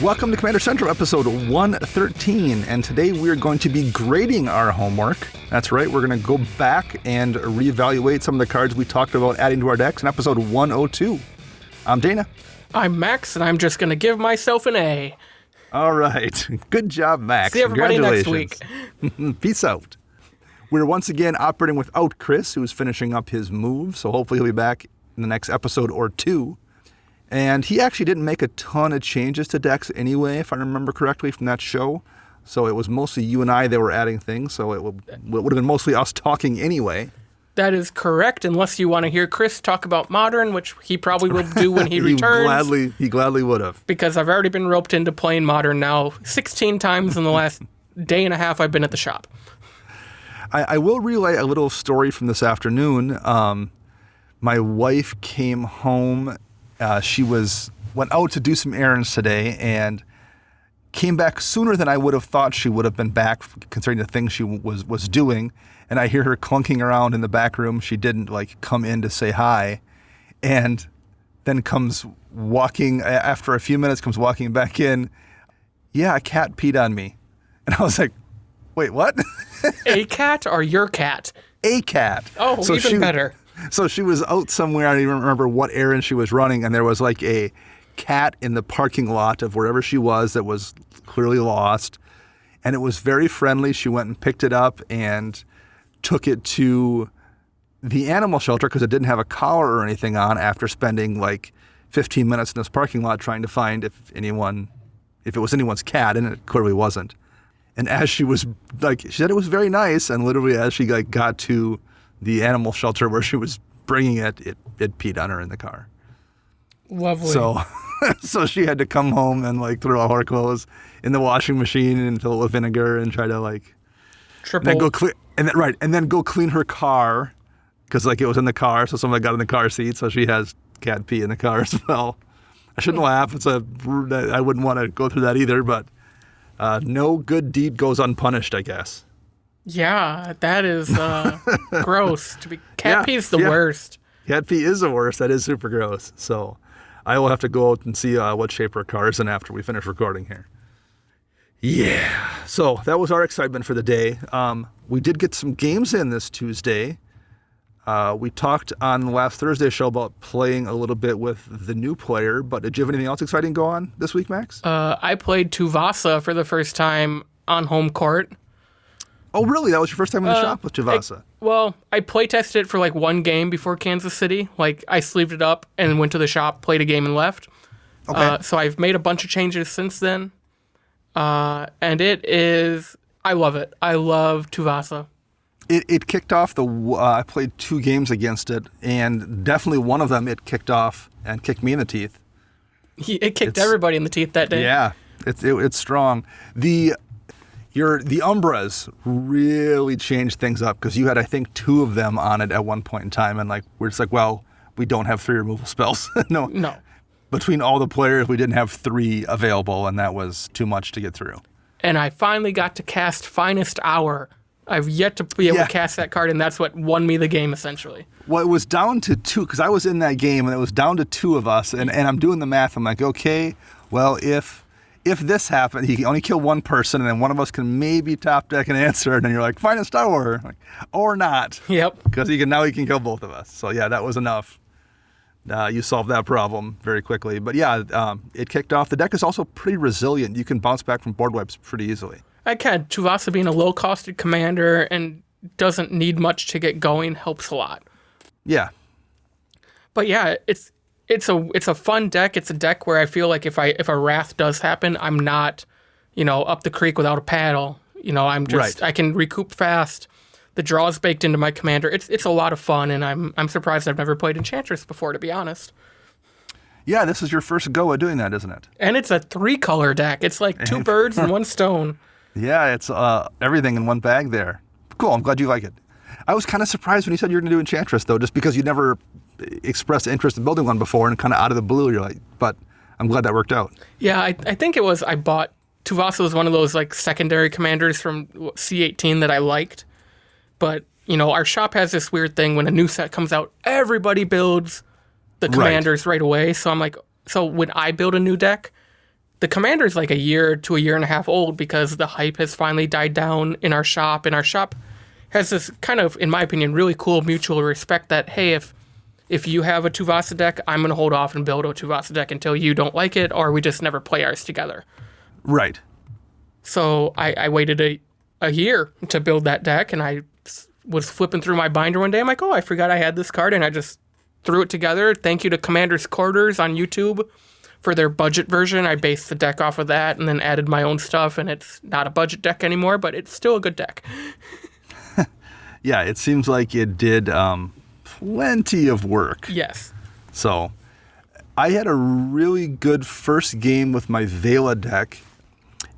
welcome to Commander Central, episode 113, and today we're going to be grading our homework. That's right, we're going to go back and reevaluate some of the cards we talked about adding to our decks in episode 102. I'm Dana. I'm Max, and I'm just going to give myself an A. All right, good job, Max. See everybody next week. Peace out. We're once again operating without Chris, who's finishing up his move, so hopefully he'll be back in the next episode or two. And he actually didn't make a ton of changes to decks anyway, if I remember correctly from that show. So it was mostly you and I that were adding things, so it would have been mostly us talking anyway. That is correct, unless you want to hear Chris talk about Modern, which he probably will do when he returns. He gladly would have. Because I've already been roped into playing Modern now 16 times in the last day and a half I've been at the shop. I will relay a little story from this afternoon. My wife came home. She went out to do some errands today and came back sooner than I would have thought she would have been back, considering the things she was doing. And I hear her clunking around in the back room. She didn't come in to say hi, and then comes walking after a few minutes. Comes walking back in. Yeah, a cat peed on me, and I was like, "Wait, what?" A cat or your cat? A cat. Oh, so even better. So she was out somewhere. I don't even remember what errand she was running, and there was a cat in the parking lot of wherever she was that was clearly lost, and it was very friendly. She went and picked it up and took it to the animal shelter because it didn't have a collar or anything on after spending 15 minutes in this parking lot trying to find if it was anyone's cat, and it clearly wasn't. And as she was she said it was very nice, and literally as she got to the animal shelter where she was bringing it peed on her in the car. Lovely. So she had to come home and throw all her clothes in the washing machine and fill it with vinegar and try to triple. Then go clean and then go clean her car because it was in the car, so someone got in the car seat, so she has cat pee in the car as well. I shouldn't laugh. I wouldn't want to go through that either, but no good deed goes unpunished, I guess. Yeah, that is gross. Cat pee is the worst. Cat pee is the worst. That is super gross. So I will have to go out and see what shape her car is in after we finish recording here. Yeah. So that was our excitement for the day. We did get some games in this Tuesday. We talked on the last Thursday show about playing a little bit with the new player, but did you have anything else exciting go on this week, Max? I played Tuvasa for the first time on home court. Oh, really? That was your first time in the shop with Tuvasa? I play tested it for one game before Kansas City. I sleeved it up and went to the shop, played a game, and left. Okay. So I've made a bunch of changes since then. And I love it. I love Tuvasa. It kicked off I played 2 games against it, and definitely one of them it kicked off and kicked me in the teeth. It kicked everybody in the teeth that day. Yeah, it's strong. The Umbras really changed things up because you had, I think, 2 of them on it at one point in time, and we're just we don't have 3 removal spells. No. Between all the players, we didn't have 3 available, and that was too much to get through. And I finally got to cast Finest Hour. I've yet to be able to cast that card, and that's what won me the game, essentially. Well, it was down to 2, because I was in that game, and it was down to 2 of us, and I'm doing the math. I'm like, okay, well, if this happened, he can only kill one person, and then one of us can maybe top deck an answer, and then you're like, Finest Hour, or not. Yep. Because he can kill both of us. So, yeah, that was enough. You solved that problem very quickly. But, yeah, it kicked off. The deck is also pretty resilient. You can bounce back from board wipes pretty easily. I can. Tuvasa being a low-costed commander and doesn't need much to get going helps a lot. Yeah. But yeah, it's a fun deck. It's a deck where I feel like if a wrath does happen, I'm not, up the creek without a paddle. I'm just I can recoup fast. The draw is baked into my commander. It's a lot of fun, and I'm surprised I've never played Enchantress before, to be honest. Yeah, this is your first go at doing that, isn't it? And it's a 3-color deck. It's 2 birds and 1 stone. Yeah, it's everything in one bag there. Cool, I'm glad you like it. I was kind of surprised when you said you were going to do Enchantress, though, just because you never expressed interest in building one before, and kind of out of the blue, you're like, but I'm glad that worked out. Yeah, I think it was, Tuvasa was one of those secondary commanders from C18 that I liked. But, our shop has this weird thing when a new set comes out, everybody builds the commanders right away. So I'm like, so when I build a new deck, the Commander's like a year to a year and a half old because the hype has finally died down in our shop. And our shop has this kind of, in my opinion, really cool mutual respect that, hey, if you have a Tuvasa deck, I'm going to hold off and build a Tuvasa deck until you don't like it, or we just never play ours together. Right. So I waited a year to build that deck, and I was flipping through my binder one day. I'm like, oh, I forgot I had this card, and I just threw it together. Thank you to Commander's Quarters on YouTube for their budget version. I based the deck off of that and then added my own stuff, and it's not a budget deck anymore, but it's still a good deck. Yeah, it seems like it did plenty of work. Yes. So I had a really good first game with my Vela deck,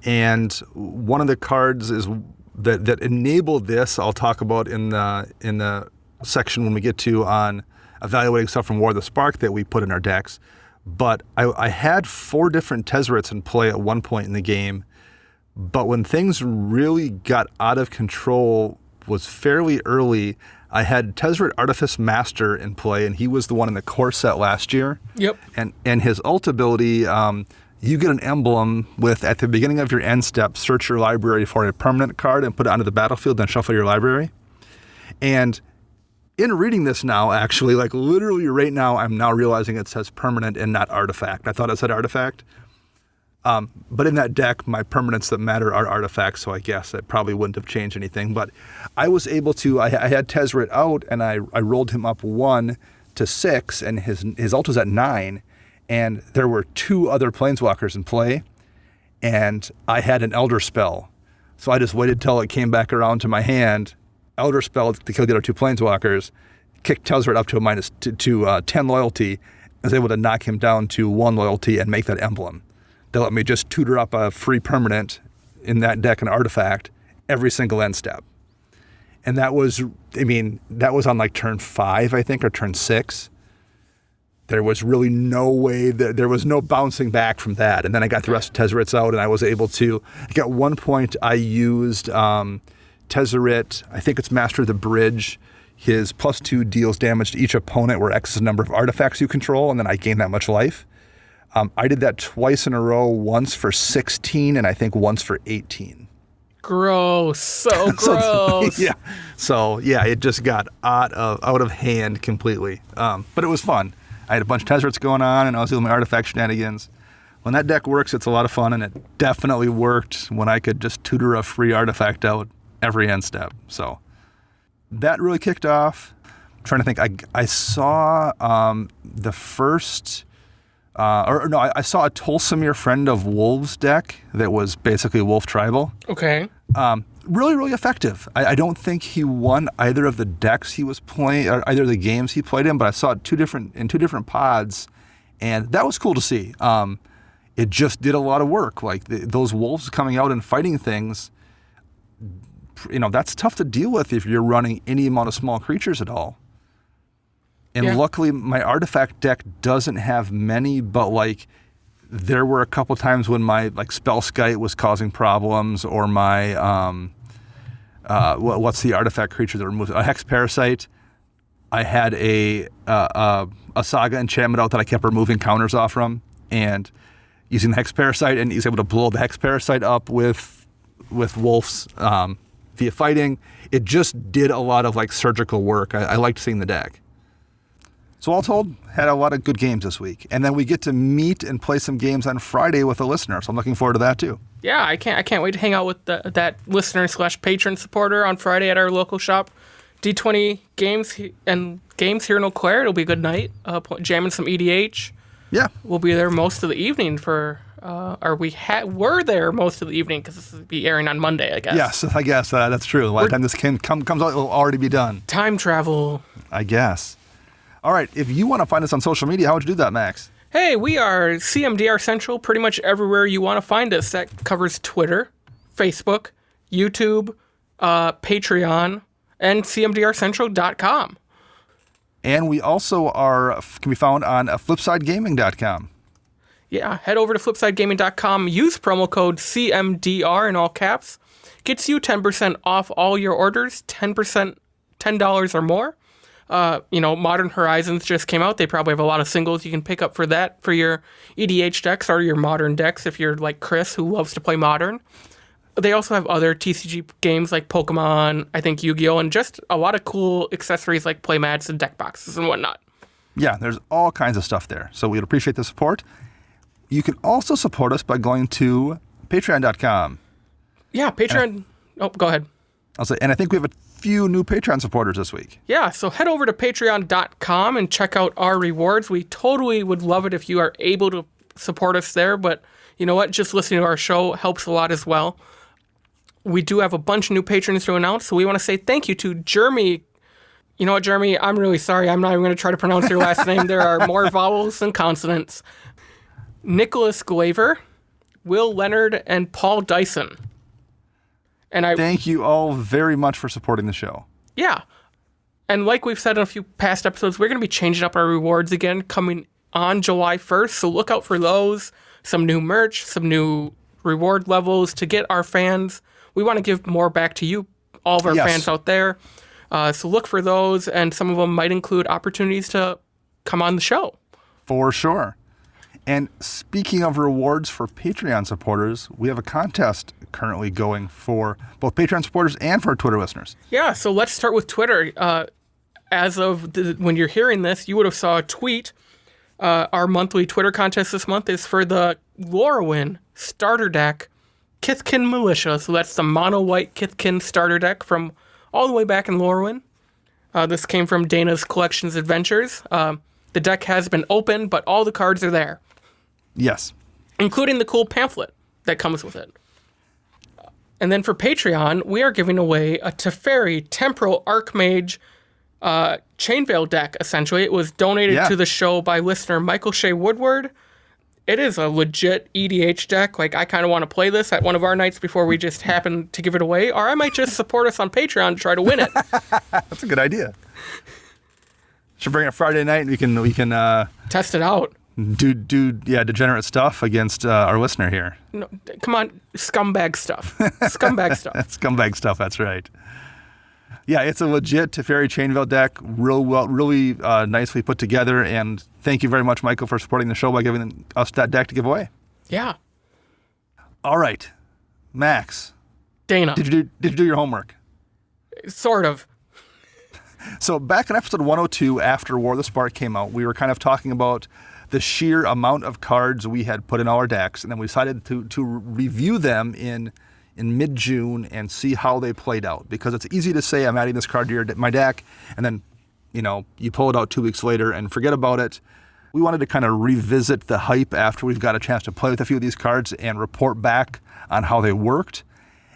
and one of the cards is that enabled this I'll talk about in the section when we get to on evaluating stuff from War of the Spark that we put in our decks. But I had 4 different Tezzerets in play at one point in the game, but when things really got out of control was fairly early. I had Tezzeret Artifice Master in play, and he was the one in the core set last year. Yep. And his ult ability, you get an emblem with, at the beginning of your end step, search your library for a permanent card and put it onto the battlefield, then shuffle your library. And in reading this now, actually, like literally right now, I'm now realizing it says permanent and not artifact. I thought it said artifact. But in that deck, my permanents that matter are artifacts, so I guess that probably wouldn't have changed anything. But I was able to, I had Tezzeret out, and I rolled him up 1 to 6, and his ult was at 9, and there were 2 other Planeswalkers in play, and I had an Elder Spell. So I just waited till it came back around to my hand, Elder Spell to kill the other 2 Planeswalkers, kicked Tezzeret up to a 10 loyalty, and was able to knock him down to 1 loyalty and make that emblem. They let me just tutor up a free permanent in that deck, an artifact, every single end step. And that was on like turn 5, I think, or turn 6. There was really no way, there was no bouncing back from that. And then I got the rest of Tezzerets out, and I was able to, at one point I used Tezzeret, I think it's Master of the Bridge. His +2 deals damage to each opponent where X is the number of artifacts you control, and then I gain that much life. I did that twice in a row, once for 16 and I think once for 18. Gross. So gross. So it just got out of hand completely. But it was fun. I had a bunch of Tezzerets going on, and I was doing my artifact shenanigans. When that deck works, it's a lot of fun, and it definitely worked when I could just tutor a free artifact out every end step. So that really kicked off. I'm trying to think. I saw the first... I saw a Tolsimir Friend of Wolves deck that was basically Wolf Tribal. Okay. Really, really effective. I don't think he won either of the decks he was playing, or either of the games he played in, but I saw it in two different pods, and that was cool to see. It just did a lot of work. Like those wolves coming out and fighting things, that's tough to deal with if you're running any amount of small creatures at all. And luckily, my artifact deck doesn't have many, but there were a couple times when my Spellskite was causing problems, or my what's the artifact creature that removes a Hex Parasite. I had a Saga enchantment out that I kept removing counters off from, and using the Hex Parasite, and he's able to blow the Hex Parasite up with wolves via fighting. It just did a lot of surgical work. I liked seeing the deck. So all told, had a lot of good games this week. And then we get to meet and play some games on Friday with a listener. So I'm looking forward to that too. Yeah, I can't wait to hang out with that listener/patron supporter on Friday at our local shop. D20 games here in Eau Claire. It'll be a good night. Jamming some EDH. Yeah. We'll be there most of the evening were there most of the evening because this will be airing on Monday, I guess. Yes, I guess that's true. By the time this comes out, it'll already be done. Time travel. I guess. All right, if you want to find us on social media, how would you do that, Max? Hey, we are CMDR Central pretty much everywhere you want to find us. That covers Twitter, Facebook, YouTube, Patreon, and CMDRCentral.com. And we also can be found on FlipsideGaming.com. Yeah, head over to FlipsideGaming.com. Use promo code CMDR in all caps. Gets you 10% off all your orders, $10 or more. Modern Horizons just came out. They probably have a lot of singles you can pick up for that for your EDH decks or your Modern decks if you're like Chris who loves to play Modern. They also have other TCG games like Pokemon, I think Yu-Gi-Oh, and just a lot of cool accessories like playmats and deck boxes and whatnot. Yeah, there's all kinds of stuff there. So we'd appreciate the support. You can also support us by going to patreon.com. Yeah, Patreon. Go ahead. And I think we have a few new Patreon supporters this week. Yeah, so head over to patreon.com and check out our rewards. We totally would love it if you are able to support us there, but you know what? Just listening to our show helps a lot as well. We do have a bunch of new patrons to announce, so we want to say thank you to Jeremy. You know what, Jeremy? I'm really sorry. I'm not even going to try to pronounce your last name. There are more vowels than consonants. Nicholas Glaver, Will Leonard, and Paul Dyson. And thank you all very much for supporting the show. Yeah. And like we've said in a few past episodes, we're going to be changing up our rewards again coming on July 1st. So look out for those. Some new merch, some new reward levels to get our fans. We want to give more back to you, all of our fans out there. So look for those, and some of them might include opportunities to come on the show. For sure. And speaking of rewards for Patreon supporters, we have a contest currently going for both Patreon supporters and for our Twitter listeners. Yeah, so let's start with Twitter. As of when you're hearing this, you would have saw a tweet. Our monthly Twitter contest this month is for the Lorwyn starter deck Kithkin Militia. So that's the mono-white Kithkin starter deck from all the way back in Lorwyn. This came from Dana's Collections Adventures. The deck has been opened, but all the cards are there. Yes. Including the cool pamphlet that comes with it. And then for Patreon, we are giving away a Teferi Temporal Archmage Chainveil deck, essentially. It was donated to the show by listener Michael Shea Woodward. It is a legit EDH deck. Like, I kind of want to play this at one of our nights before we just happen to give it away, or I might just support us on Patreon to try to win it. That's a good idea. Should bring it Friday night and we can test it out. Do degenerate stuff against our listener here. No, come on, scumbag stuff. Scumbag stuff. Scumbag stuff, that's right. Yeah, it's a legit Teferi Chainveil deck, really nicely put together, and thank you very much, Michael, for supporting the show by giving us that deck to give away. Yeah. All right, Max. Dana. Did you do your homework? Sort of. So back in episode 102, after War of the Spark came out, we were kind of talking about the sheer amount of cards we had put in our decks, and then we decided to review them in mid-June and see how they played out. Because it's easy to say, I'm adding this card to my deck, and then, you pull it out 2 weeks later and forget about it. We wanted to kind of revisit the hype after we've got a chance to play with a few of these cards and report back on how they worked.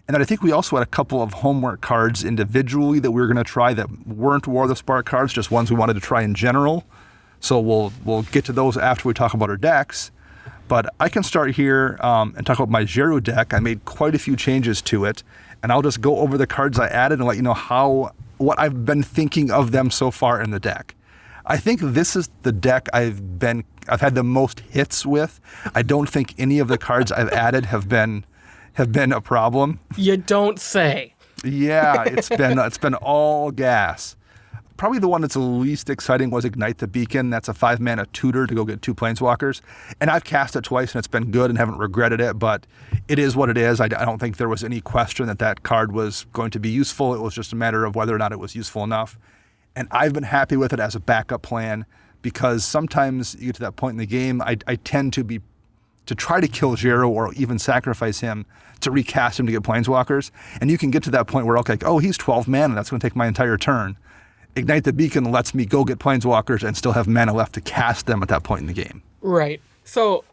And then I think we also had a couple of homework cards individually that we were going to try that weren't War of the Spark cards, just ones we wanted to try in general. So we'll get to those after we talk about our decks. But I can start here and talk about my Zero deck. I made quite a few changes to it, and I'll just go over the cards I added and let you know what I've been thinking of them so far in the deck. I think this is the deck I've had the most hits with. I don't think any of the cards I've added have been a problem. You don't say. Yeah, it's been all gas. Probably the one that's the least exciting was Ignite the Beacon. That's a 5-mana tutor to go get 2 Planeswalkers. And I've cast it twice and it's been good and haven't regretted it, but it is what it is. I don't think there was any question that card was going to be useful. It was just a matter of whether or not it was useful enough. And I've been happy with it as a backup plan because sometimes you get to that point in the game, I tend to try to kill Zero or even sacrifice him to recast him to get Planeswalkers. And you can get to that point where, he's 12 mana, that's going to take my entire turn. Ignite the Beacon lets me go get Planeswalkers and still have mana left to cast them at that point in the game. Right. So,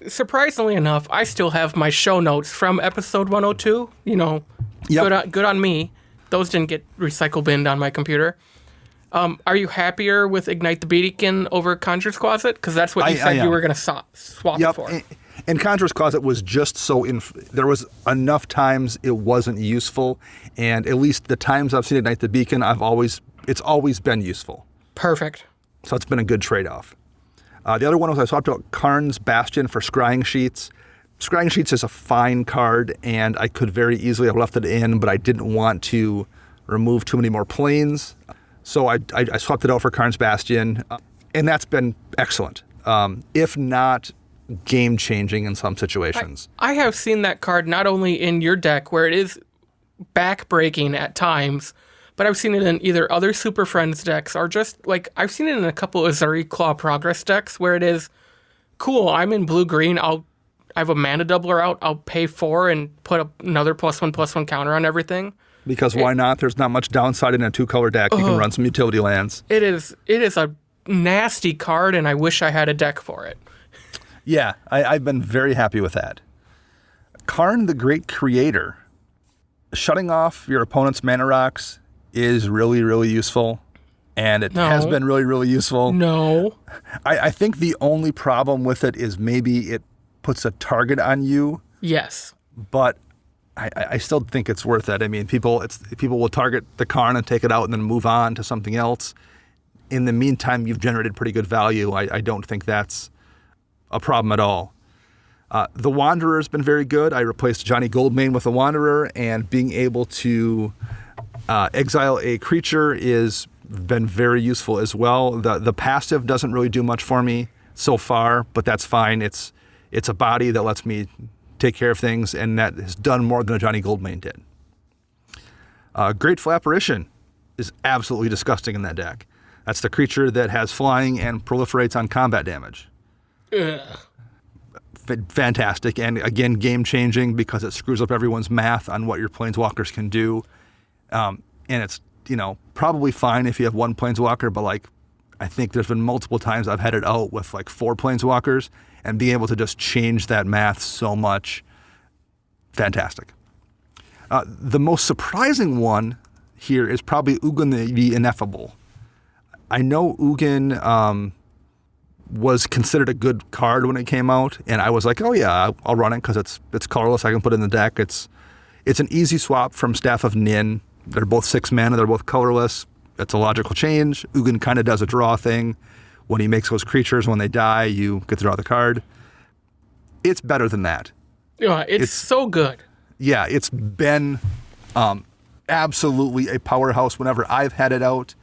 surprisingly enough, I still have my show notes from episode 102. Good on me. Those didn't get recycle binned on my computer. Are you happier with Ignite the Beacon over Conjurer's Closet? Because that's what you said you were going to swap it for. And Conjurer's Closet was just so there was enough times it wasn't useful, and at least the times I've seen Ignite the Beacon, it's always been useful. Perfect. So it's been a good trade-off. The other one was I swapped out Karn's Bastion for Scrying Sheets. Scrying Sheets is a fine card, and I could very easily have left it in, but I didn't want to remove too many more planes. So I swapped it out for Karn's Bastion, and that's been excellent, if not game-changing in some situations. I have seen that card not only in your deck, where it is back-breaking at times, but I've seen it in either other Super Friends decks or just, like, I've seen it in a couple of Azuri Claw Progress decks where it is, cool, I'm in blue-green, I have a mana doubler out, I'll pay 4 and put another +1/+1 counter on everything. Because why not? There's not much downside in a 2-color deck. You can run some utility lands. It is a nasty card, and I wish I had a deck for it. Yeah, I've been very happy with that. Karn the Great Creator. Shutting off your opponent's mana rocks is really, really useful. And it has been really, really useful. No. I think the only problem with it is maybe it puts a target on you. Yes. But I still think it's worth it. I mean, people will target the Karn and take it out and then move on to something else. In the meantime, you've generated pretty good value. I don't think that's a problem at all. The Wanderer has been very good. I replaced Johnny Goldmane with a Wanderer, and being able to exile a creature is been very useful as well. The passive doesn't really do much for me so far, but that's fine. It's a body that lets me take care of things, and that has done more than a Johnny Goldmane did. Grateful Apparition is absolutely disgusting in that deck. That's the creature that has flying and proliferates on combat damage. Ugh. Fantastic, and again, game-changing because it screws up everyone's math on what your Planeswalkers can do. And it's, probably fine if you have one Planeswalker, but like, I think there's been multiple times I've had it out with like 4 Planeswalkers, and being able to just change that math so much, fantastic. The most surprising one here is probably Ugin the Ineffable. I know Ugin was considered a good card when it came out, and I was like, oh yeah, I'll run it because it's colorless. I can put it in the deck. It's an easy swap from Staff of Nin. They're both 6 mana. They're both colorless. It's a logical change. Ugin kind of does a draw thing. When he makes those creatures, when they die, you get to draw the card. It's better than that. Yeah, it's so good. Yeah, it's been absolutely a powerhouse whenever I've had it out,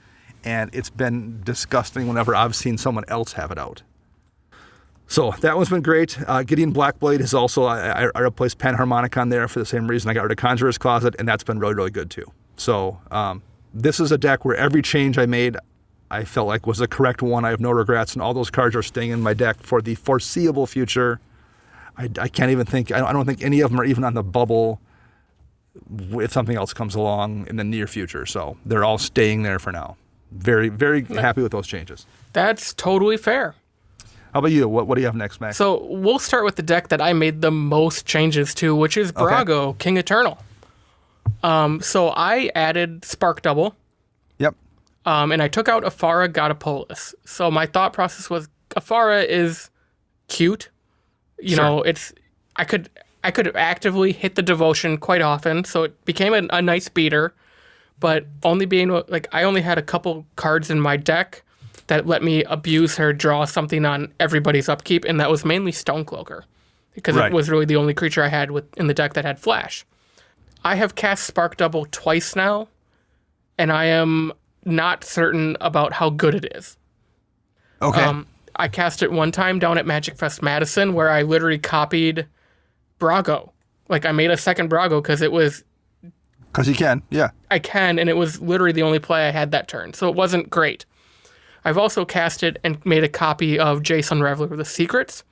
and it's been disgusting whenever I've seen someone else have it out. So that one's been great. Gideon Blackblade is also, I replaced Panharmonicon there for the same reason. I got rid of Conjurer's Closet, and that's been really, really good too. So this is a deck where every change I made, I felt like was the correct one. I have no regrets, and all those cards are staying in my deck for the foreseeable future. I can't even think, I don't think any of them are even on the bubble if something else comes along in the near future. So they're all staying there for now. Very, very happy with those changes. That's totally fair. How about you? What do you have next, Max? So we'll start with the deck that I made the most changes to, which is Brago, okay. King Eternal. So I added Spark Double. Yep. And I took out Afara Godopolis. So my thought process was Afara is cute. You know, I could actively hit the devotion quite often, so it became a nice beater. But only being like, I only had a couple cards in my deck that let me abuse her, draw something on everybody's upkeep, and that was mainly Stonecloaker, because it was really the only creature I had in the deck that had flash. I have cast Spark Double twice now, and I am not certain about how good it is. Okay. I cast it one time down at Magic Fest Madison, where I literally copied Brago. Like, I made a second Brago because it was... Because you can, yeah. I can, and it was literally the only play I had that turn, so it wasn't great. I've also cast it and made a copy of Jason Reveler of the Secrets.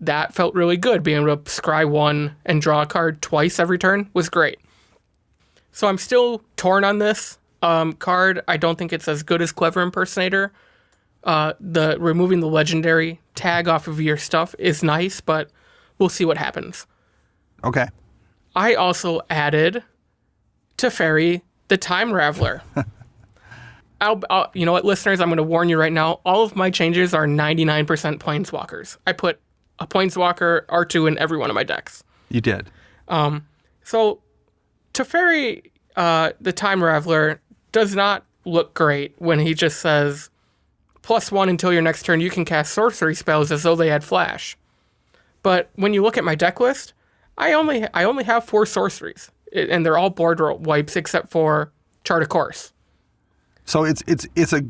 That felt really good. Being able to scry one and draw a card twice every turn was great. So I'm still torn on this card. I don't think it's as good as Clever Impersonator. The removing the legendary tag off of your stuff is nice, but we'll see what happens. Okay. I also added Teferi, the Time Raveler. You know what, listeners, I'm going to warn you right now. All of my changes are 99% Planeswalkers. I put a Planeswalker R2 in every one of my decks. You did. So Teferi, the Time Raveler, does not look great when he just says, +1 until your next turn, you can cast sorcery spells as though they had flash. But when you look at my deck list, I only have 4 sorceries, and they're all board wipes except for Chart a Course. So it's a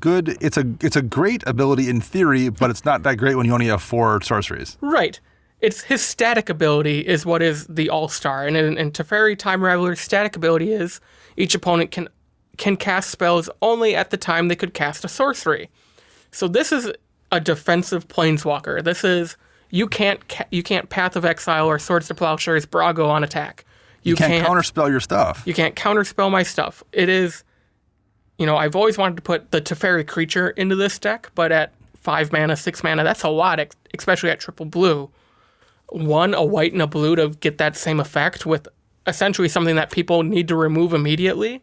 great ability in theory, but it's not that great when you only have 4 sorceries. Right. It's his static ability is what is the all-star. And in Teferi Time Raveler's static ability is each opponent can cast spells only at the time they could cast a sorcery. So this is a defensive planeswalker. This is you can't Path of Exile or Swords to Plowshares Brago on attack. You can't counterspell your stuff. You can't counterspell my stuff. It is, I've always wanted to put the Teferi creature into this deck, but at 5 mana, 6 mana, that's a lot, especially at triple blue. 1, a white and a blue to get that same effect with essentially something that people need to remove immediately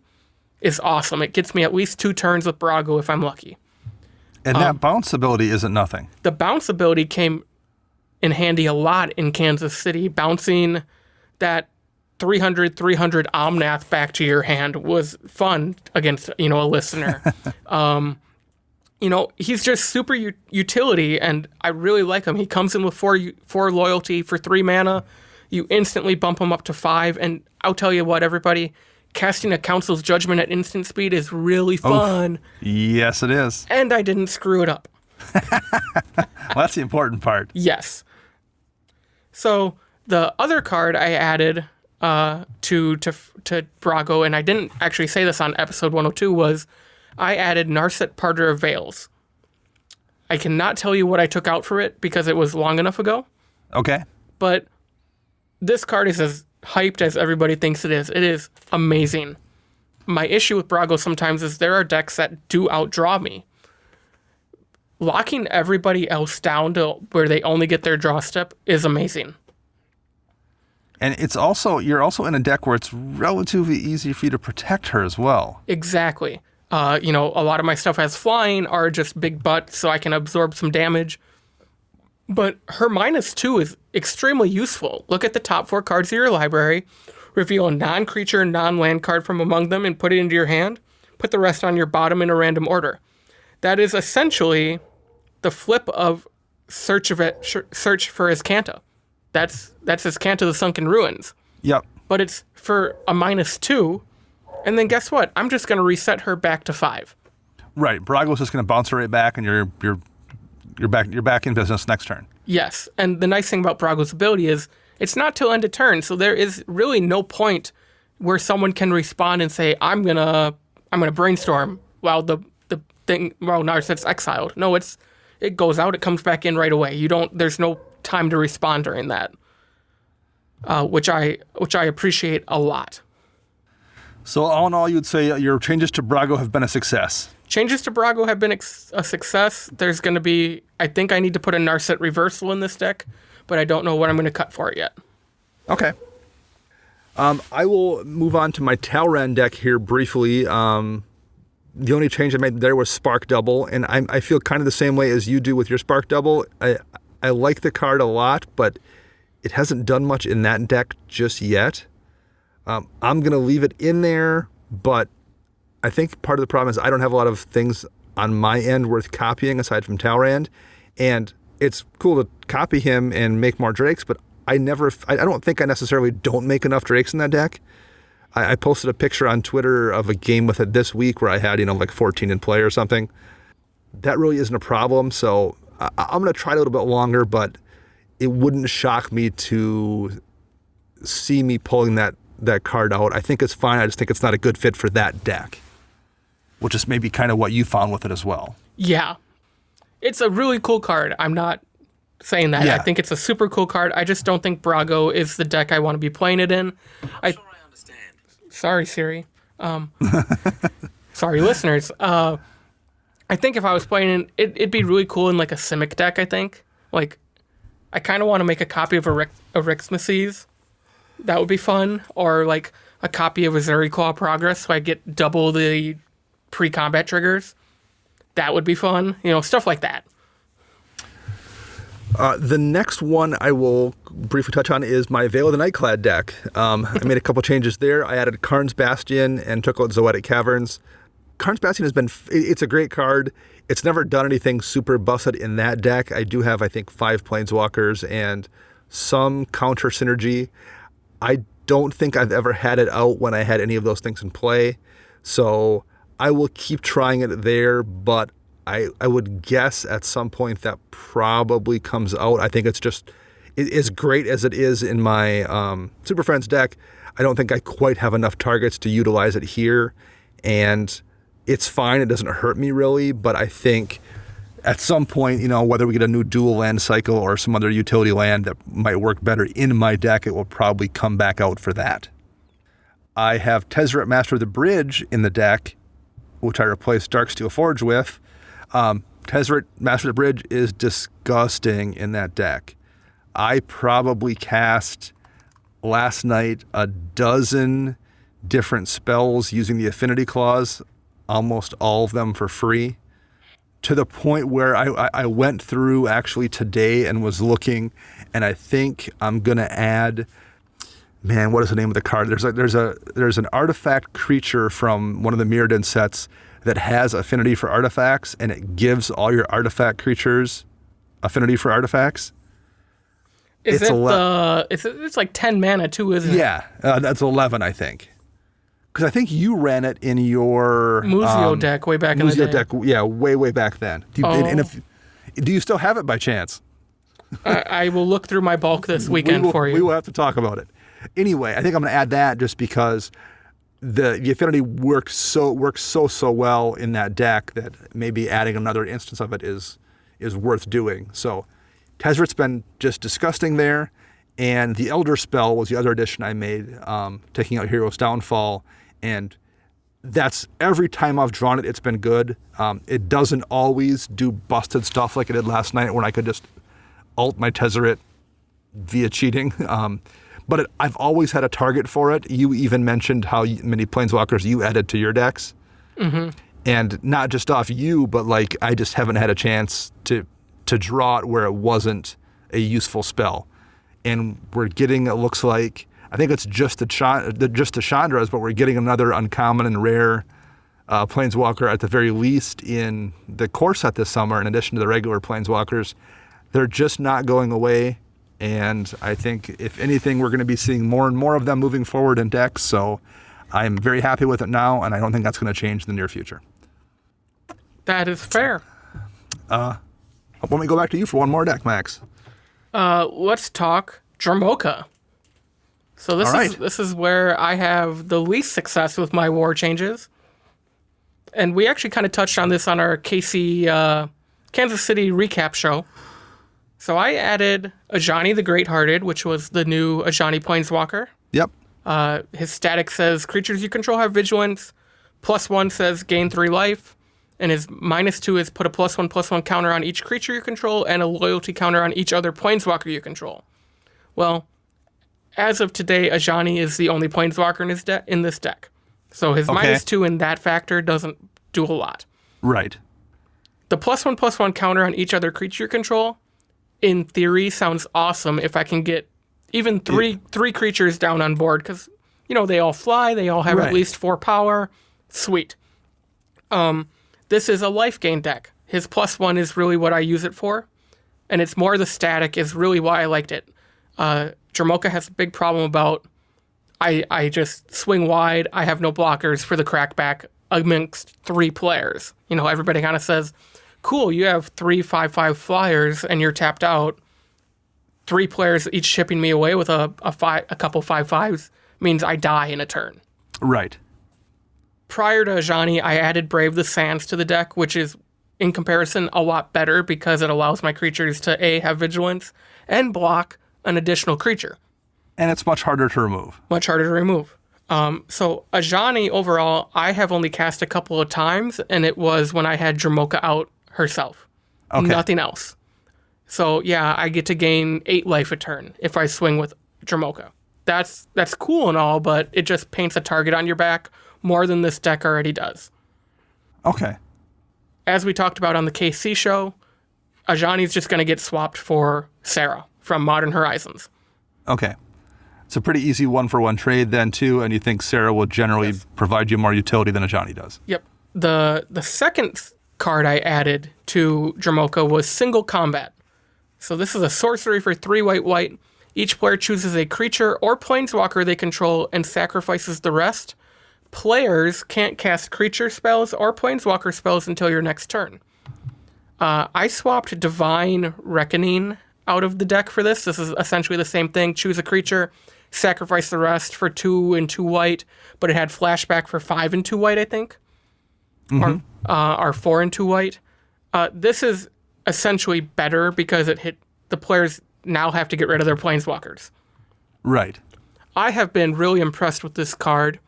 is awesome. It gets me at least 2 turns with Brago if I'm lucky. And that bounce ability isn't nothing. The bounce ability came in handy a lot in Kansas City. Bouncing that 300 Omnath back to your hand was fun against, a listener. He's just super utility, and I really like him. He comes in with 4 loyalty for 3 mana. You instantly bump him up to 5, and I'll tell you what, everybody, casting a Council's Judgment at instant speed is really fun. Yes, it is. And I didn't screw it up. Well, that's the important part. Yes. So the other card I added to Brago, and I didn't actually say this on episode 102, was I added Narset Parter of Veils. I cannot tell you what I took out for it because it was long enough ago. Okay. But this card is as hyped as everybody thinks it is. It is amazing. My issue with Brago sometimes is there are decks that do outdraw me. Locking everybody else down to where they only get their draw step is amazing. And you're also in a deck where it's relatively easy for you to protect her as well. Exactly. A lot of my stuff has flying or just big butt, so I can absorb some damage. But her -2 is extremely useful. Look at the top 4 cards of your library, reveal a non-creature, non-land card from among them, and put it into your hand. Put the rest on your bottom in a random order. That is essentially the flip of Search for Azcanta. That's Azcanta the Sunken Ruins. Yep. But it's for a -2, and then guess what? I'm just going to reset her back to 5. Right. Brago's just going to bounce her right back, and you're back in business next turn. Yes, and the nice thing about Brago's ability is it's not till end of turn, so there is really no point where someone can respond and say, I'm gonna brainstorm while Narset's exiled. No, it goes out, it comes back in right away. There's no time to respond during that. Which I appreciate a lot. So all in all, you would say your changes to Brago have been a success. Changes to Brago have been a success. There's going to be, I think I need to put a Narset reversal in this deck, but I don't know what I'm going to cut for it yet. Okay. I will move on to my Talran deck here briefly. The only change I made there was Spark Double, and I feel kind of the same way as you do with your Spark Double. I like the card a lot, but it hasn't done much in that deck just yet. I'm going to leave it in there, but I think part of the problem is I don't have a lot of things on my end worth copying aside from Talrand, and it's cool to copy him and make more Drakes, but I don't think I necessarily don't make enough Drakes in that deck. I posted a picture on Twitter of a game with it this week where I had, like 14 in play or something. That really isn't a problem, so I'm going to try it a little bit longer, but it wouldn't shock me to see me pulling that card out. I think it's fine. I just think it's not a good fit for that deck, which is maybe kind of what you found with it as well. Yeah. It's a really cool card. I'm not saying that. Yeah. I think it's a super cool card. I just don't think Brago is the deck I want to be playing it in. I'm sure I understand. Sorry, Siri. Sorry, listeners. I think if I was playing it'd be really cool in like a Simic deck, I think. Like, I kind of want to make a copy of Erixmacies. That would be fun. Or like a copy of Azuri Claw Progress so I get double the pre-combat triggers. That would be fun. Stuff like that. The next one I will briefly touch on is my Veil of the Nightclad deck. I made a couple changes there. I added Karn's Bastion and took out Zoetic Caverns. Karn's Bastion it's a great card. It's never done anything super busted in that deck. I do have, I think, 5 Planeswalkers and some counter synergy. I don't think I've ever had it out when I had any of those things in play. So I will keep trying it there, but I would guess at some point that probably comes out. I think it's just as great as it is in my Super Friends deck. I don't think I quite have enough targets to utilize it here, and it's fine. It doesn't hurt me really, but I think at some point, whether we get a new dual land cycle or some other utility land that might work better in my deck, it will probably come back out for that. I have Tezzeret, Master of the Bridge in the deck, which I replaced Darksteel Forge with. Tezzeret, Master of the Bridge is disgusting in that deck. I probably cast last night a dozen different spells using the Affinity Clause, almost all of them for free, to the point where I went through actually today and was looking, and I think I'm going to add, what is the name of the card? There's an artifact creature from one of the Mirrodin sets that has affinity for artifacts, and it gives all your artifact creatures affinity for artifacts. It's like 10 mana too, isn't it? Yeah, that's 11, I think. Because I think you ran it in your Muzio deck way back in the day. Muzio deck, yeah, way back then. Do you still have it by chance? I will look through my bulk this weekend for you. We will have to talk about it. Anyway, I think I'm going to add that just because the affinity works so well in that deck that maybe adding another instance of it is worth doing. So Tezzeret's been just disgusting there, and the Elder Spell was the other addition I made, taking out Hero's Downfall, and that's every time I've drawn it, it's been good. It doesn't always do busted stuff like it did last night when I could just ult my Tezzeret via cheating. But I've always had a target for it. You even mentioned how many Planeswalkers you added to your decks. Mm-hmm. And not just off you, but I just haven't had a chance to draw it where it wasn't a useful spell. And we're getting, it looks like, I think it's just the Chandras, but we're getting another uncommon and rare Planeswalker at the very least in the core set this summer, in addition to the regular Planeswalkers. They're just not going away. And I think, if anything, we're going to be seeing more and more of them moving forward in decks. So I'm very happy with it now, and I don't think that's going to change in the near future. That is fair. Let me go back to you for one more deck, Max. Let's talk Dromoka. So this is where I have the least success with my war changes. And we actually kind of touched on this on our Kansas City recap show. So I added Ajani the Great-Hearted, which was the new Ajani Planeswalker. Yep. His static says, creatures you control have vigilance. +1 says gain 3 life. And his -2 is put a +1/+1 counter on each creature you control and a loyalty counter on each other Planeswalker you control. Well, as of today, Ajani is the only Planeswalker in this deck. So his -2 in that factor doesn't do a lot. Right. The +1/+1 counter on each other creature you control, in theory, sounds awesome if I can get even three creatures down on board, because, they all fly, they all have at least 4 power. Sweet. This is a life gain deck. His +1 is really what I use it for, and it's more the static is really why I liked it. Dromoka has a big problem about I just swing wide, I have no blockers for the crackback amongst 3 players. Everybody kind of says, cool, you have 3 5/5 flyers and you're tapped out. 3 players each chipping me away with a couple 5/5s means I die in a turn. Right. Prior to Ajani, I added Brave the Sands to the deck, which is, in comparison, a lot better because it allows my creatures to A, have vigilance, and block an additional creature. And it's much harder to remove. So Ajani, overall, I have only cast a couple of times, and it was when I had Dromoka out herself. Okay. Nothing else. So, yeah, I get to gain 8 life a turn if I swing with Dromoka. That's cool and all, but it just paints a target on your back more than this deck already does. Okay. As we talked about on the KC show, Ajani's just going to get swapped for Sarah from Modern Horizons. Okay. It's a pretty easy 1-for-1 trade then, too, and you think Sarah will generally provide you more utility than Ajani does. Yep. The second card I added to Dromoka was Single Combat. So this is a sorcery for 3 white. Each player chooses a creature or planeswalker they control and sacrifices the rest. players can't cast creature spells or planeswalker spells until your next turn. I swapped Divine Reckoning out of the deck for this. This is essentially the same thing. Choose a creature, sacrifice the rest for 2 and 2 white, but it had flashback for 5 and 2 white, I think. Or 4 and 2 white. This is essentially better because the players now have to get rid of their planeswalkers. Right. I have been really impressed with this card.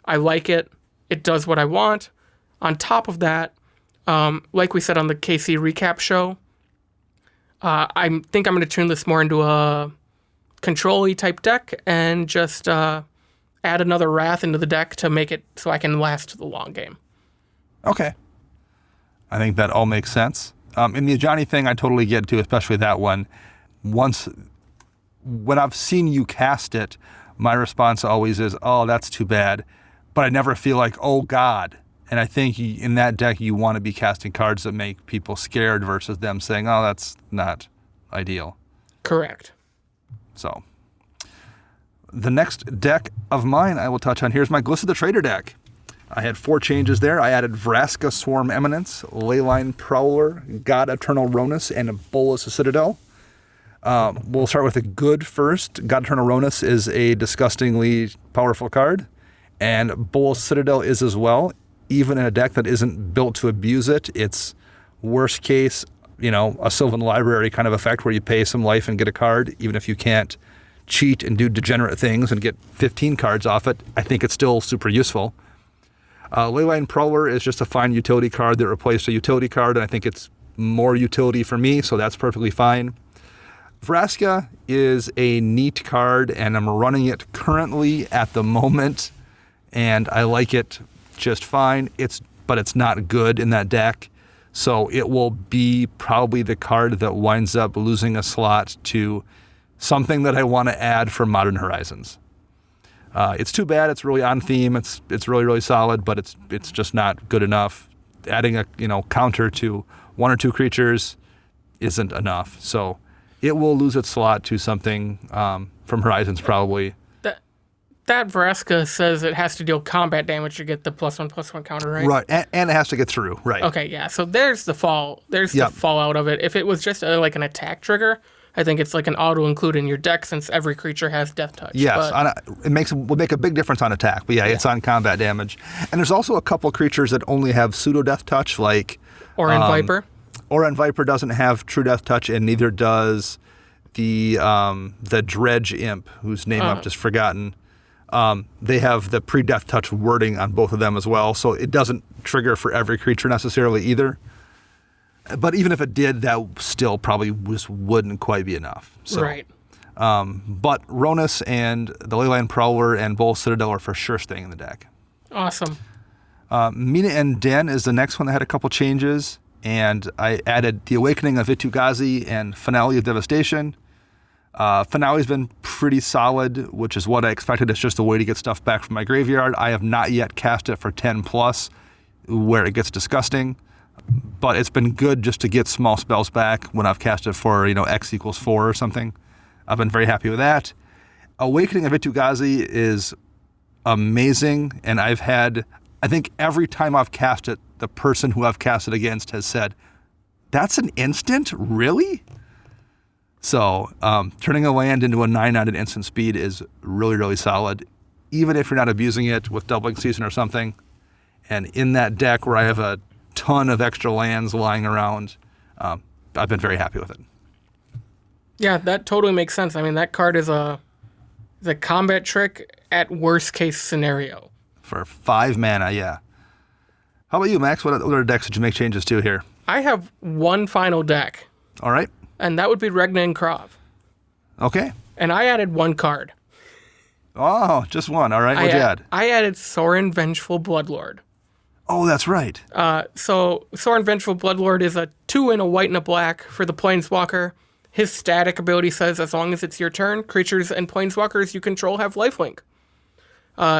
I like it. It does what I want. On top of that, like we said on the KC recap show, I think I'm going to turn this more into a control-y type deck and just add another Wrath into the deck to make it so I can last the long game. Okay. I think that all makes sense. In the Ajani thing, I totally get to, especially that one. When I've seen you cast it, my response always is, oh, that's too bad. But I never feel like, oh, God. And I think in that deck, you want to be casting cards that make people scared versus them saying, oh, that's not ideal. Correct. So the next deck of mine I will touch on here is my Glissa the Trader deck. I had 4 changes there. I added Vraska Swarm Eminence, Leyline Prowler, God Eternal Ronus, and Bolas Citadel. We'll start with the good first. God Eternal Ronus is a disgustingly powerful card, and Bolas Citadel is as well. Even in a deck that isn't built to abuse it, it's worst case, a Sylvan Library kind of effect where you pay some life and get a card, even if you can't cheat and do degenerate things and get 15 cards off it. I think it's still super useful. Leyline Prowler is just a fine utility card that replaced a utility card, and I think it's more utility for me, so that's perfectly fine. Vraska is a neat card, and I'm running it currently at the moment, and I like it just fine. But it's not good in that deck, so it will be probably the card that winds up losing a slot to something that I want to add for Modern Horizons. It's too bad. It's really on theme. It's really, really solid, but it's just not good enough. Adding a counter to 1 or 2 creatures isn't enough. So it will lose its slot to something from Horizons probably. That Vraska says it has to deal combat damage to get the +1/+1 counter, right? Right, and it has to get through, right. Okay, yeah. So there's the fall. There's the fallout of it. If it was just like an attack trigger, I think it's like an auto-include in your deck since every creature has Death Touch. Yes, will make a big difference on attack, but yeah, it's on combat damage. And there's also a couple creatures that only have pseudo-Death Touch, like... Oran Viper. Oran Viper doesn't have true Death Touch, and neither does the Dredge Imp, whose name I've just forgotten. They have the pre-Death Touch wording on both of them as well, so it doesn't trigger for every creature necessarily either. But even if it did, that still probably wouldn't quite be enough. So, right. But Ronus and the Leyline Prowler and Bolas Citadel are for sure staying in the deck. Awesome. Mina and Den is the next one that had a couple changes, and I added the Awakening of Vitu-Ghazi and Finale of Devastation. Finale's been pretty solid, which is what I expected. It's just a way to get stuff back from my graveyard. I have not yet cast it for 10+, where it gets disgusting. But it's been good just to get small spells back when I've cast it for, X = 4 or something. I've been very happy with that. Awakening of Vitu-Ghazi is amazing, and I think every time I've cast it, the person who I've cast it against has said, that's an instant? Really? So turning a land into a 9 at instant speed is really, really solid, even if you're not abusing it with Doubling Season or something. And in that deck where I have a ton of extra lands lying around, I've been very happy with it. Yeah, that totally makes sense. I mean, that card is a combat trick at worst case scenario. For 5 mana, yeah. How about you, Max? What other decks did you make changes to here? I have one final deck. All right. And that would be Regna and Krav. Okay. And I added 1 card. Oh, just 1. All right. What'd you add? I added Sorin Vengeful Bloodlord. Oh, that's right. So Sorin Vengeful Bloodlord is a 2 and a white and a black for the Planeswalker. His static ability says as long as it's your turn, creatures and Planeswalkers you control have lifelink.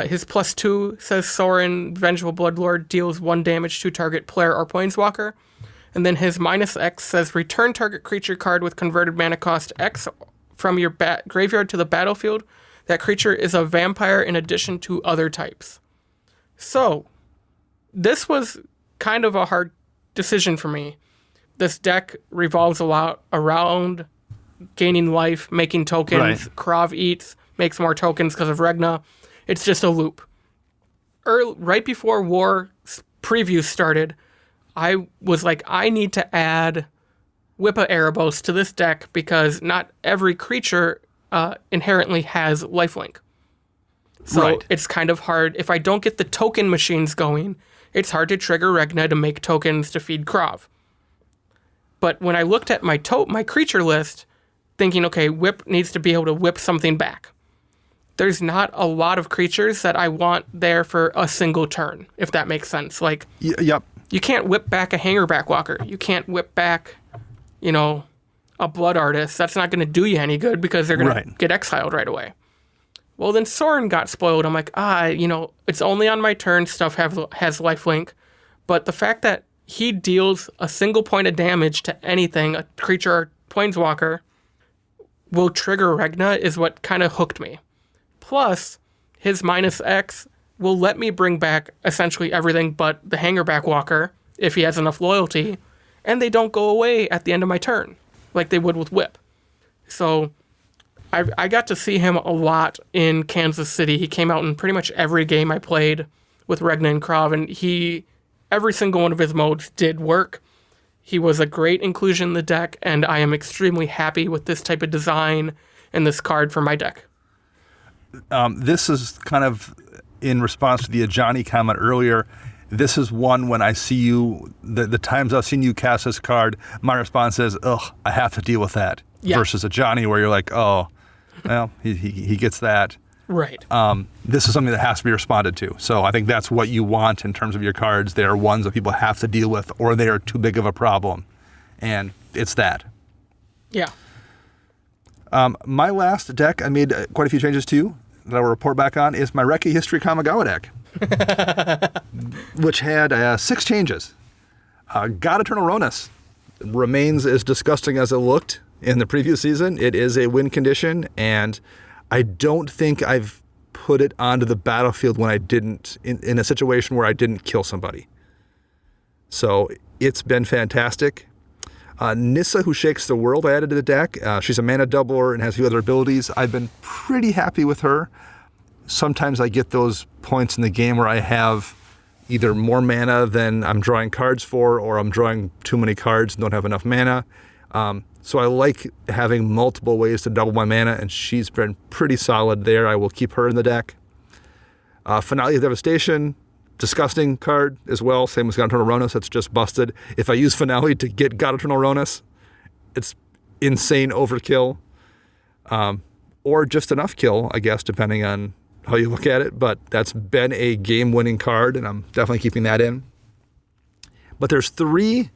His +2 says Sorin Vengeful Bloodlord deals 1 damage to target player or Planeswalker. And then his -X says return target creature card with converted mana cost X from your graveyard to the battlefield. That creature is a vampire in addition to other types. So, this was kind of a hard decision for me. This deck revolves a lot around gaining life, making tokens. Right. Krav eats, makes more tokens because of Regna. It's just a loop. Right before War preview started, I was like, I need to add Whippa Erebos to this deck because not every creature inherently has lifelink. So It's kind of hard. If I don't get the token machines going, it's hard to trigger Regna to make tokens to feed Krav. But when I looked at my creature list, thinking, okay, Whip needs to be able to whip something back. There's not a lot of creatures that I want there for a single turn, if that makes sense. Like, Yep. You can't whip back a Hangerback Walker. You can't whip back, a Blood Artist. That's not going to do you any good because they're going to get exiled right away. Well, then Sorin got spoiled. I'm like, it's only on my turn stuff has lifelink. But the fact that he deals a single point of damage to anything, a creature or planeswalker, will trigger Regna is what kind of hooked me. Plus, his -X will let me bring back essentially everything but the Hangerback Walker if he has enough loyalty, and they don't go away at the end of my turn like they would with Whip. So I got to see him a lot in Kansas City. He came out in pretty much every game I played with Regna and Krav, and every single one of his modes did work. He was a great inclusion in the deck, and I am extremely happy with this type of design and this card for my deck. This is kind of in response to the Ajani comment earlier. This is one when I see you, the times I've seen you cast this card, my response is, ugh, I have to deal with that. Yeah. Versus Ajani where you're like, oh, well, he gets that. Right. This is something that has to be responded to. So I think that's what you want in terms of your cards. They are ones that people have to deal with or they are too big of a problem. And it's that. Yeah. My last deck, I made quite a few changes to that I will report back on, is my Reki History Kamigawa deck, which had 6 changes. God Eternal Ronus remains as disgusting as it looked in the previous season. It is a win condition, and I don't think I've put it onto the battlefield when I didn't, in a situation where I didn't kill somebody. So it's been fantastic. Nissa, Who Shakes the World, I added to the deck. She's a mana doubler and has a few other abilities. I've been pretty happy with her. Sometimes I get those points in the game where I have either more mana than I'm drawing cards for, or I'm drawing too many cards and don't have enough mana. So I like having multiple ways to double my mana, and she's been pretty solid there. I will keep her in the deck. Finale of Devastation, disgusting card as well, same as God Eternal Ronus. It's just busted. If I use Finale to get God Eternal Ronus, it's insane overkill. Or just enough kill, I guess, depending on how you look at it. But that's been a game-winning card, and I'm definitely keeping that in. But there's 3,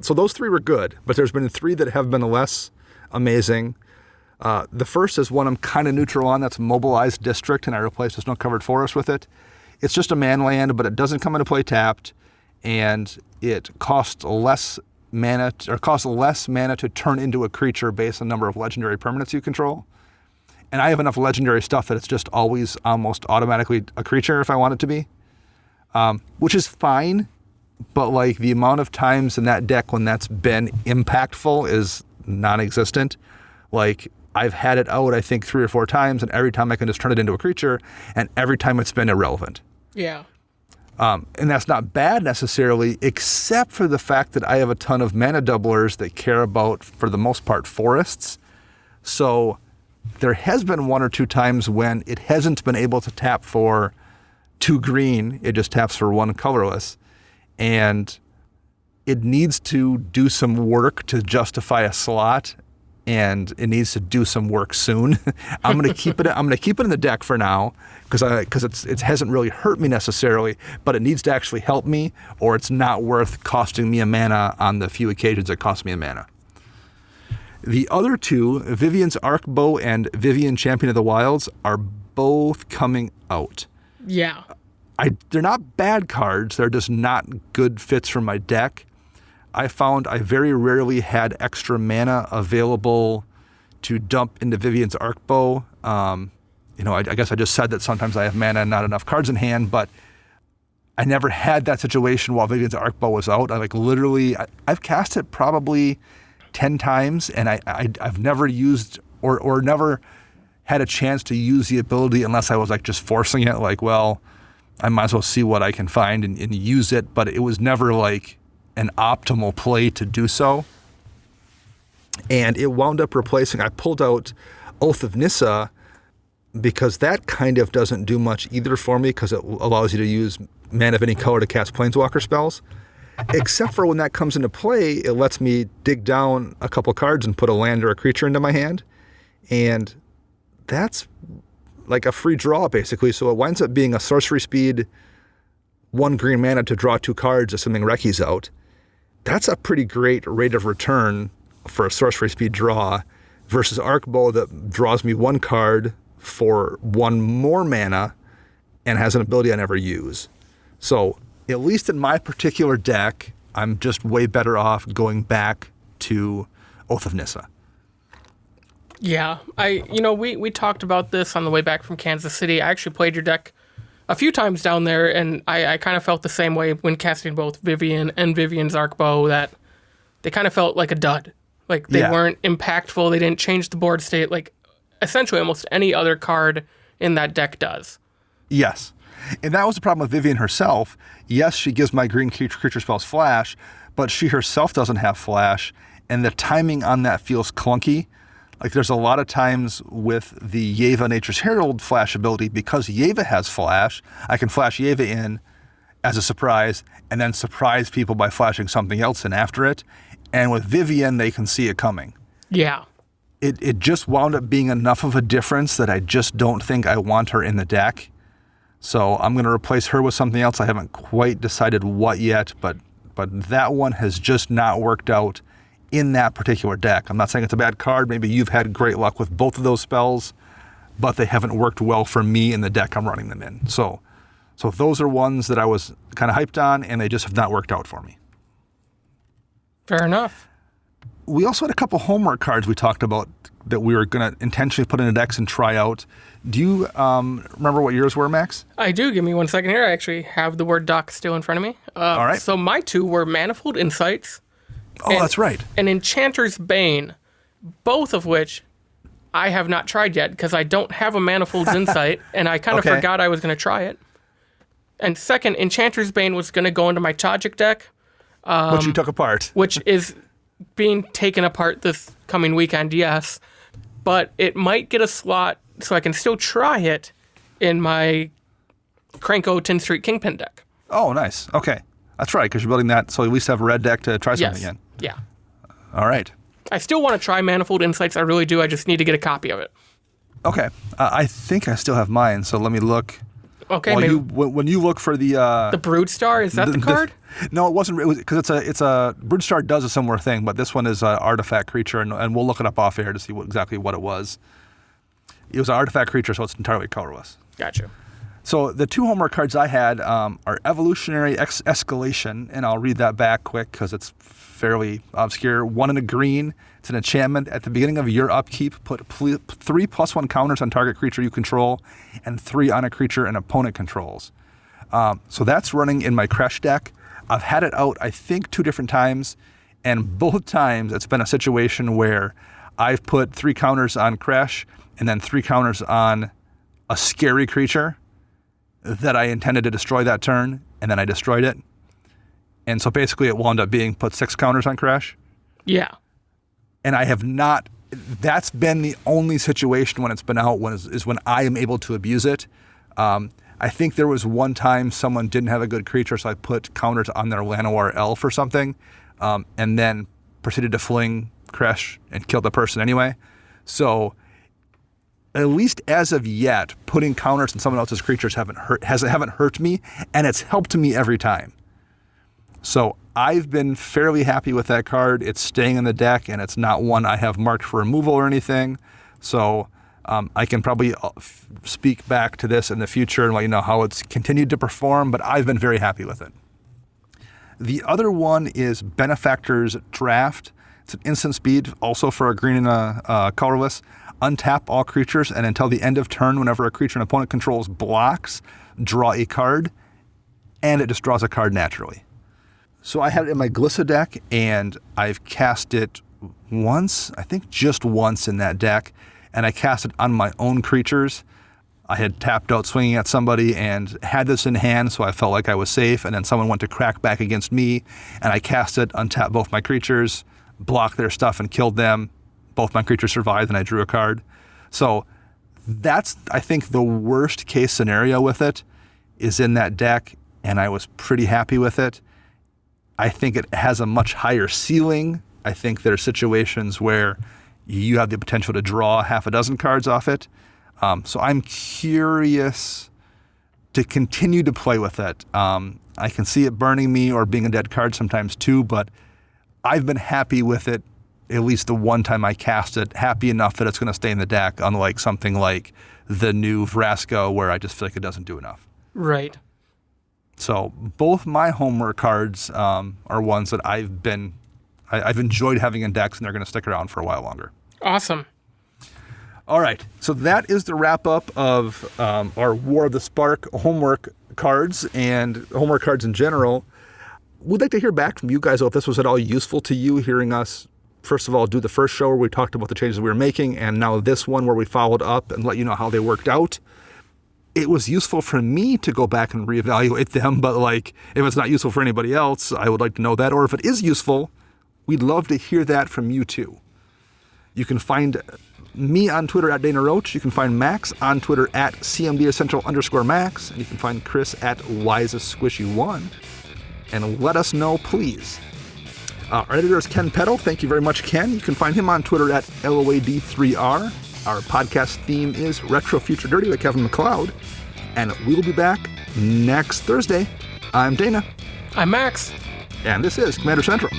so those 3 were good, but there's been 3 that have been less amazing. The first is one I'm kind of neutral on. That's Mobilized District, and I replaced the Snow-Covered Forest with it. It's just a man land, but it doesn't come into play tapped, and it costs less mana to turn into a creature based on the number of legendary permanents you control. And I have enough legendary stuff that it's just always almost automatically a creature if I want it to be, which is fine. But like the amount of times in that deck when that's been impactful is non-existent. Like I've had it out, I think 3 or 4 times, and every time I can just turn it into a creature, and every time it's been irrelevant. Yeah. And that's not bad necessarily, except for the fact that I have a ton of mana doublers that care about, for the most part, forests. So there has been 1 or 2 times when it hasn't been able to tap for 2 green. It just taps for 1 colorless. And it needs to do some work to justify a slot, and it needs to do some work soon. I'm going to keep it. I'm going to keep it in the deck for now because it hasn't really hurt me necessarily, but it needs to actually help me, or it's not worth costing me a mana on the few occasions it costs me a mana. The other 2, Vivian's Arcbow and Vivian Champion of the Wilds, are both coming out. Yeah. They're not bad cards. They're just not good fits for my deck. I found I very rarely had extra mana available to dump into Vivian's Arcbow. I guess I just said that sometimes I have mana and not enough cards in hand, but I never had that situation while Vivian's Arc Bow was out. I've cast it probably 10 times, and I've never used or never had a chance to use the ability unless I was like just forcing it, like, well, I might as well see what I can find and use it, but it was never like an optimal play to do so. And it wound up replacing, I pulled out Oath of Nissa because that kind of doesn't do much either for me because it allows you to use mana of any color to cast Planeswalker spells. Except for when that comes into play, it lets me dig down a couple cards and put a land or a creature into my hand. And that's like a free draw, basically. So it winds up being a sorcery speed, 1 green mana to draw 2 cards, assuming Reki's out. That's a pretty great rate of return for a sorcery speed draw versus Arc Bow that draws me 1 card for 1 more mana and has an ability I never use. So at least in my particular deck, I'm just way better off going back to Oath of Nissa. Yeah, we talked about this on the way back from Kansas City. I actually played your deck a few times down there, and I kind of felt the same way when casting both Vivian and Vivian's Arc Bow, that they kind of felt like a dud. Like, they weren't impactful, they didn't change the board state, like, essentially almost any other card in that deck does. Yes. And that was the problem with Vivian herself. Yes, she gives my green creature spells flash, but she herself doesn't have flash, and the timing on that feels clunky. Like, there's a lot of times with the Yeva Nature's Herald flash ability, because Yeva has flash, I can flash Yeva in as a surprise and then surprise people by flashing something else in after it. And with Vivian, they can see it coming. Yeah. It just wound up being enough of a difference that I just don't think I want her in the deck. So I'm going to replace her with something else. I haven't quite decided what yet, but that one has just not worked out in that particular deck. I'm not saying it's a bad card. Maybe you've had great luck with both of those spells, but they haven't worked well for me in the deck I'm running them in. So those are ones that I was kind of hyped on, and they just have not worked out for me. Fair enough. We also had a couple homework cards we talked about that we were going to intentionally put in a decks and try out. Do you remember what yours were, Max? I do. Give me 1 second here. I actually have the Word doc still in front of me. All right. So my 2 were Manifold Insights. That's right. And Enchanter's Bane, both of which I have not tried yet because I don't have a Manifold's Insight, and I kind of forgot I was going to try it. And second, Enchanter's Bane was going to go into my Tajik deck. Which you took apart. Which is being taken apart this coming weekend, yes. But it might get a slot so I can still try it in my Krenko 10th Street Kingpin deck. Oh, nice. Okay. That's right, because you're building that so you at least have a red deck to try something in. Yeah. All right. I still want to try Manifold Insights. I really do. I just need to get a copy of it. Okay. I think I still have mine, so let me look. Okay, maybe. When you look for the Broodstar, is that the card? No, it wasn't. It was because it's a Broodstar does a similar thing, but this one is an artifact creature, and we'll look it up off air to see exactly what it was. It was an artifact creature, so it's entirely colorless. Gotcha. So the 2 homework cards I had are Evolutionary Escalation, and I'll read that back quick because it's fairly obscure. 1 in a green. It's an enchantment. At the beginning of your upkeep, put 3+1 counters on target creature you control and 3 on a creature an opponent controls. So that's running in my Kresh deck. I've had it out, I think, 2 different times, and both times it's been a situation where I've put 3 counters on Kresh and then 3 counters on a scary creature that I intended to destroy that turn, and then I destroyed it. And so basically it wound up being put 6 counters on Kresh. Yeah. And I have not, that's been the only situation when it's been out is when I am able to abuse it. I think there was one time someone didn't have a good creature, so I put counters on their Llanowar Elf or something, and then proceeded to fling Kresh and kill the person anyway. So at least as of yet, putting counters on someone else's creatures haven't hurt me, and it's helped me every time. So I've been fairly happy with that card. It's staying in the deck, and it's not one I have marked for removal or anything. So I can probably speak back to this in the future and let you know how it's continued to perform, but I've been very happy with it. The other one is Benefactor's Draft. It's an instant speed, also for a green and a colorless. Untap all creatures, and until the end of turn, whenever a creature an opponent controls blocks, draw a card. and it just draws a card naturally. So I had it in my Glissa deck, and I've cast it once, I think just once in that deck, and I cast it on my own creatures. I had tapped out swinging at somebody and had this in hand, so I felt like I was safe, and then someone went to crack back against me, and I cast it, untapped both my creatures, blocked their stuff and killed them. Both my creatures survived, and I drew a card. So that's, I think, the worst case scenario with it is in that deck, and I was pretty happy with it. I think it has a much higher ceiling. I think there are situations where you have the potential to draw half a dozen cards off it. So I'm curious to continue to play with it. I can see it burning me or being a dead card sometimes too, but I've been happy with it at least the one time I cast it, happy enough that it's going to stay in the deck, unlike something like the new Vraska where I just feel like it doesn't do enough. Right. So both my homework cards are ones that I've enjoyed having in decks, and they're going to stick around for a while longer. Awesome. All right, so that is the wrap-up of our War of the Spark homework cards and homework cards in general. We'd like to hear back from you guys if this was at all useful to you, hearing us, first of all, do the first show where we talked about the changes we were making, and now this one where we followed up and let you know how they worked out. It was useful for me to go back and reevaluate them, but if it's not useful for anybody else, I would like to know that. Or if it is useful, we'd love to hear that from you too. You can find me on Twitter at Dana Roach. You can find Max on Twitter at CMDEssential_Max. And you can find Chris at WiseSquishy1. And let us know, please. Our editor is Ken Peddle. Thank you very much, Ken. You can find him on Twitter at LOAD3R. Our podcast theme is Retro Future Dirty by Kevin MacLeod. And we'll be back next Thursday. I'm Dana. I'm Max. And this is Commander Central.